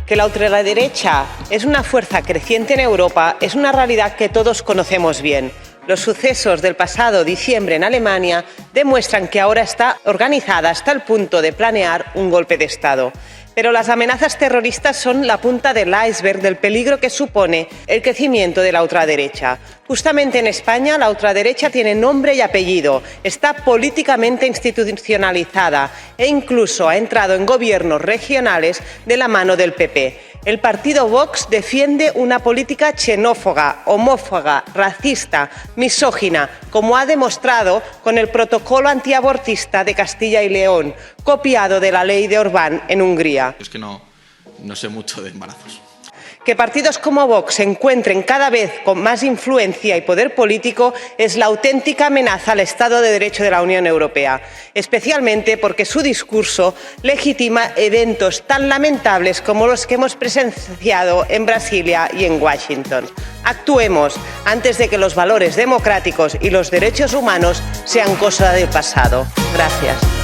Que la ultraderecha es una fuerza creciente en Europa es una realidad que todos conocemos bien. Los sucesos del pasado diciembre en Alemania demuestran que ahora está organizada hasta el punto de planear un golpe de Estado. Pero las amenazas terroristas son la punta del iceberg del peligro que supone el crecimiento de la ultraderecha. Justamente en España, la ultraderecha tiene nombre y apellido, está políticamente institucionalizada e incluso ha entrado en gobiernos regionales de la mano del PP. El partido Vox defiende una política xenófoba, homófoba, racista, misógina, como ha demostrado con el protocolo antiabortista de Castilla y León, copiado de la ley de Orbán en Hungría. Es que no sé mucho de embarazos. Que partidos como Vox se encuentren cada vez con más influencia y poder político es la auténtica amenaza al Estado de Derecho de la Unión Europea, especialmente porque su discurso legitima eventos tan lamentables como los que hemos presenciado en Brasilia y en Washington. Actuemos antes de que los valores democráticos y los derechos humanos sean cosa del pasado. Gracias.